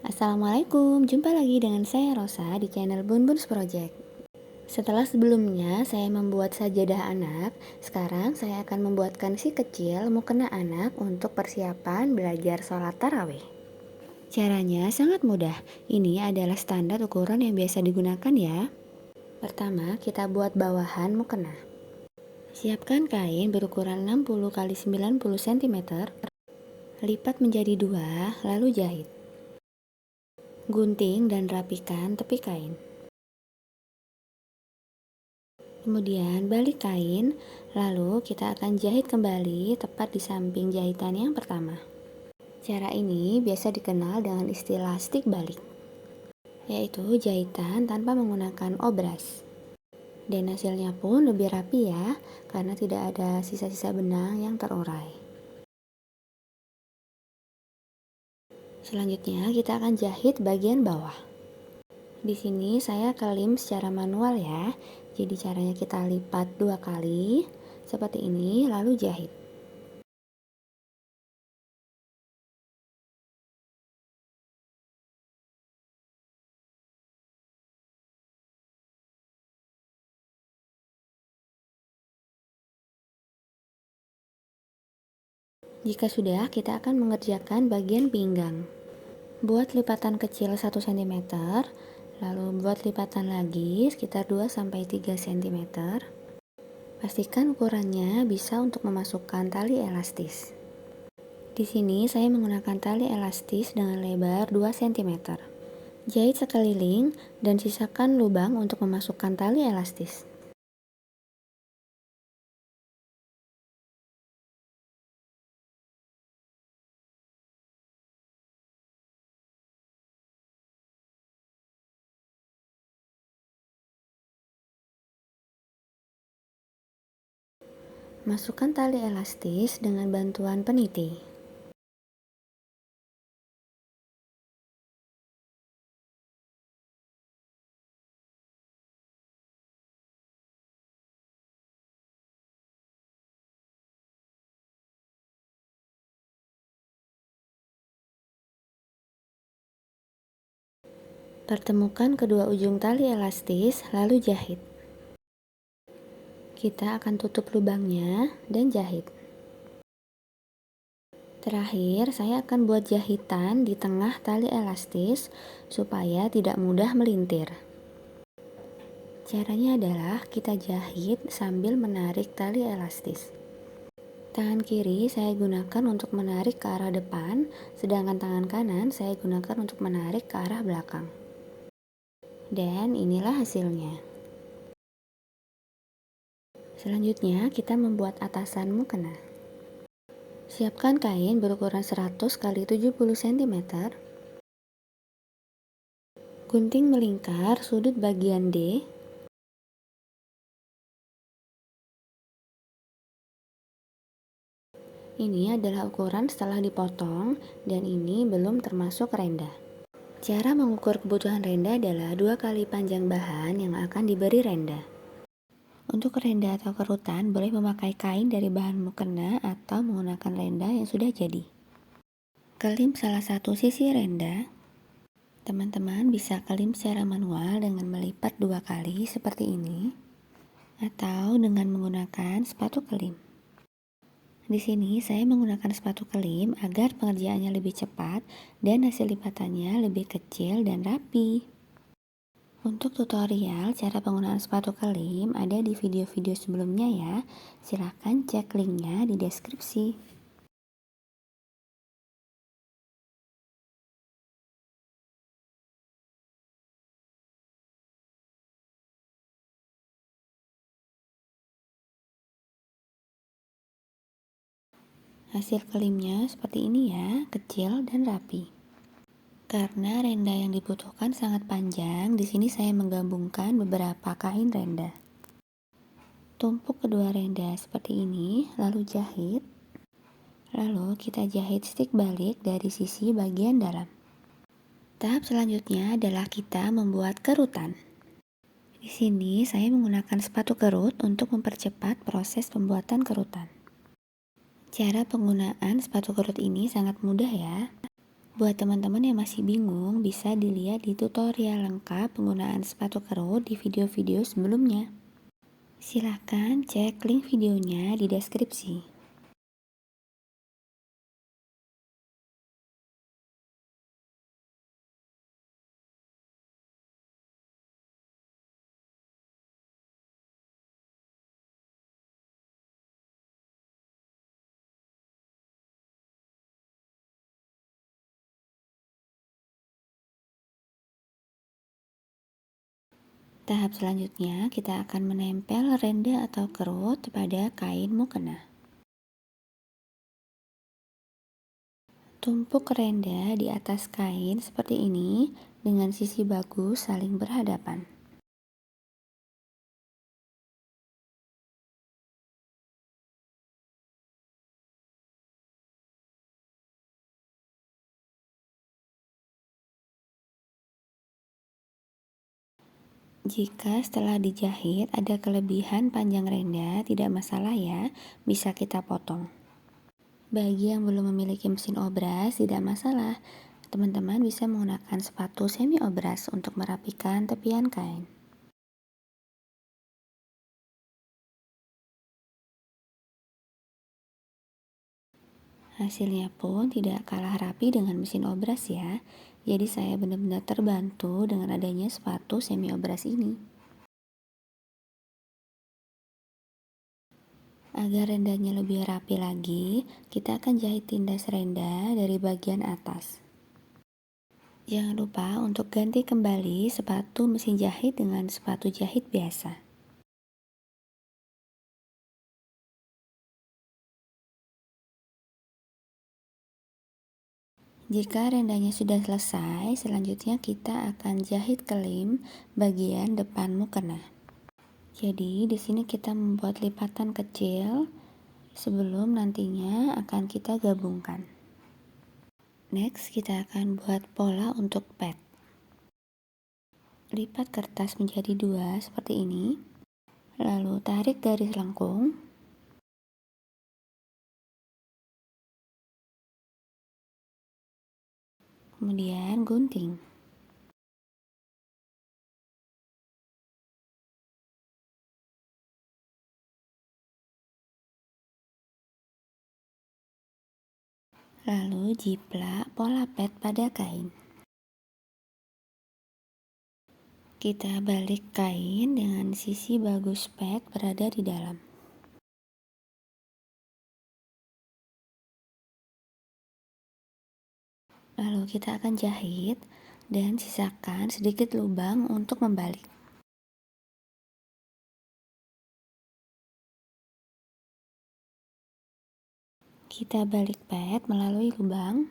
Assalamualaikum, jumpa lagi dengan saya Rosa di channel Bunbuns Project. Setelah sebelumnya saya membuat sajadah anak, sekarang saya akan membuatkan si kecil mukena anak untuk persiapan belajar sholat tarawih. Caranya sangat mudah, ini adalah standar ukuran yang biasa digunakan ya. Pertama, kita buat bawahan mukena. Siapkan kain berukuran 60 x 90 cm, lipat menjadi 2, lalu jahit. Gunting dan rapikan tepi kain. Kemudian balik kain, lalu kita akan jahit kembali tepat di samping jahitan yang pertama. Cara ini biasa dikenal dengan istilah stick balik, yaitu jahitan tanpa menggunakan obras. Dan hasilnya pun lebih rapi ya, karena tidak ada sisa-sisa benang yang terurai. Selanjutnya kita akan jahit bagian bawah. Di sini saya kelim secara manual ya. Jadi caranya kita lipat 2 kali seperti ini lalu jahit. Jika sudah, kita akan mengerjakan bagian pinggang. Buat lipatan kecil 1 cm, lalu buat lipatan lagi sekitar 2-3 cm. Pastikan ukurannya bisa untuk memasukkan tali elastis. Di sini saya menggunakan tali elastis dengan lebar 2 cm. Jahit sekeliling dan sisakan lubang untuk memasukkan tali elastis. Masukkan tali elastis dengan bantuan peniti. Pertemukan kedua ujung tali elastis, lalu jahit. Kita akan tutup lubangnya dan jahit. Terakhir, saya akan buat jahitan di tengah tali elastis supaya tidak mudah melintir. Caranya adalah kita jahit sambil menarik tali elastis. Tangan kiri saya gunakan untuk menarik ke arah depan, sedangkan tangan kanan saya gunakan untuk menarik ke arah belakang. Dan inilah hasilnya. Selanjutnya, kita membuat atasan mukena. Siapkan kain berukuran 100 x 70 cm. Gunting melingkar sudut bagian D. Ini adalah ukuran setelah dipotong dan ini belum termasuk renda. Cara mengukur kebutuhan renda adalah 2 kali panjang bahan yang akan diberi renda. Untuk renda atau kerutan boleh memakai kain dari bahan mukena atau menggunakan renda yang sudah jadi. Kelim salah satu sisi renda. Teman-teman bisa kelim secara manual dengan melipat 2 kali seperti ini atau dengan menggunakan sepatu kelim. Di sini saya menggunakan sepatu kelim agar pengerjaannya lebih cepat dan hasil lipatannya lebih kecil dan rapi. Untuk tutorial cara penggunaan sepatu kelim ada di video-video sebelumnya ya. Silahkan cek linknya di deskripsi. Hasil kelimnya seperti ini ya, kecil dan rapi. Karena renda yang dibutuhkan sangat panjang, di sini saya menggabungkan beberapa kain renda. Tumpuk kedua renda seperti ini, lalu jahit. Lalu kita jahit stick balik dari sisi bagian dalam. Tahap selanjutnya adalah kita membuat kerutan. Di sini saya menggunakan sepatu kerut untuk mempercepat proses pembuatan kerutan. Cara penggunaan sepatu kerut ini sangat mudah ya. Buat teman-teman yang masih bingung, bisa dilihat di tutorial lengkap penggunaan sepatu kerut di video-video sebelumnya. Silahkan cek link videonya di deskripsi. Tahap selanjutnya, kita akan menempel renda atau kerut pada kain mukena. Tumpuk renda di atas kain seperti ini dengan sisi bagus saling berhadapan. Jika setelah dijahit ada kelebihan panjang renda, tidak masalah ya, bisa kita potong. Bagi yang belum memiliki mesin obras, tidak masalah. Teman-teman bisa menggunakan sepatu semi obras untuk merapikan tepian kain. Hasilnya pun tidak kalah rapi dengan mesin obras ya. Jadi saya benar-benar terbantu dengan adanya sepatu semi obras ini. Agar rendanya lebih rapi lagi, kita akan jahit tindas renda dari bagian atas. Jangan lupa untuk ganti kembali sepatu mesin jahit dengan sepatu jahit biasa. Jika rendanya sudah selesai, selanjutnya kita akan jahit kelim bagian depan mukena. Jadi, di sini kita membuat lipatan kecil sebelum nantinya akan kita gabungkan. Next, kita akan buat pola untuk pad. Lipat kertas menjadi dua seperti ini. Lalu tarik garis lengkung. Kemudian gunting. Lalu jiplak pola pad pada kain. Kita balik kain dengan sisi bagus pad berada di dalam. Lalu kita akan jahit dan sisakan sedikit lubang untuk membalik. Kita balik pad melalui lubang.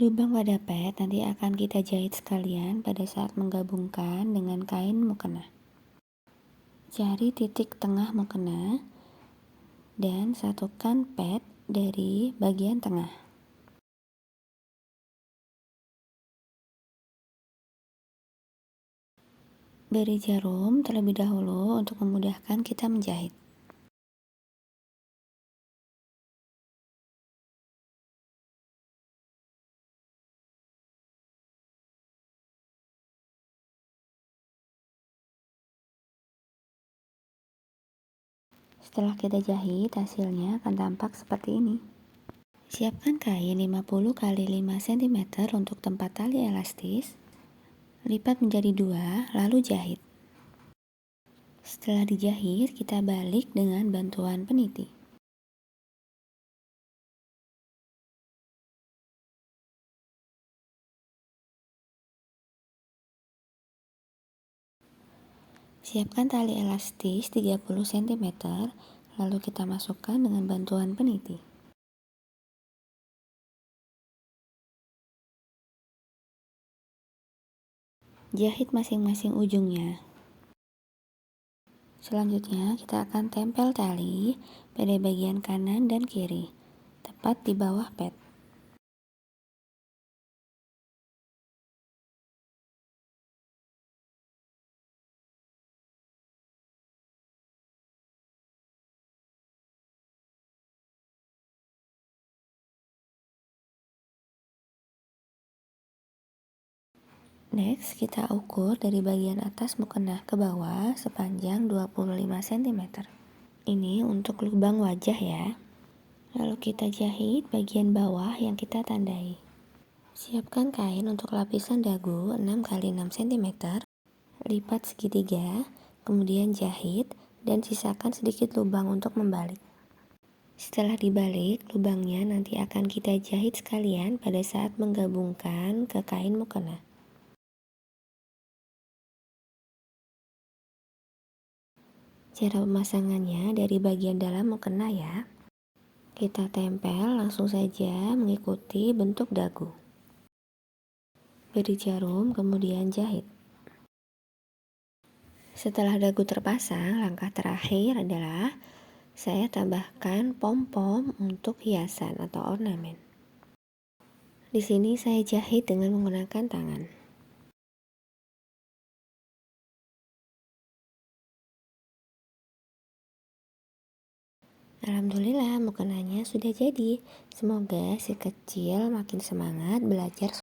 Lubang pada pad nanti akan kita jahit sekalian pada saat menggabungkan dengan kain mukena. Cari titik tengah mukena dan satukan pad dari bagian tengah. Beri jarum terlebih dahulu untuk memudahkan kita menjahit. Setelah kita jahit, hasilnya akan tampak seperti ini. Siapkan kain 50 x 5 cm untuk tempat tali elastis. Lipat menjadi dua, lalu jahit. Setelah dijahit, kita balik dengan bantuan peniti. Siapkan tali elastis 30 cm, lalu kita masukkan dengan bantuan peniti. Jahit masing-masing ujungnya. Selanjutnya, kita akan tempel tali pada bagian kanan dan kiri, tepat di bawah pad. Next, kita ukur dari bagian atas mukena ke bawah sepanjang 25 cm. Ini untuk lubang wajah ya. Lalu kita jahit bagian bawah yang kita tandai. Siapkan kain untuk lapisan dagu 6 x 6 cm, lipat segitiga, kemudian jahit, dan sisakan sedikit lubang untuk membalik. Setelah dibalik, lubangnya nanti akan kita jahit sekalian pada saat menggabungkan ke kain mukena. Cara pemasangannya dari bagian dalam mukena ya. Kita tempel langsung saja mengikuti bentuk dagu. Beri jarum, kemudian jahit. Setelah dagu terpasang, langkah terakhir adalah saya tambahkan pom-pom untuk hiasan atau ornamen. Di sini saya jahit dengan menggunakan tangan. Alhamdulillah, mukenanya sudah jadi. Semoga si kecil makin semangat belajar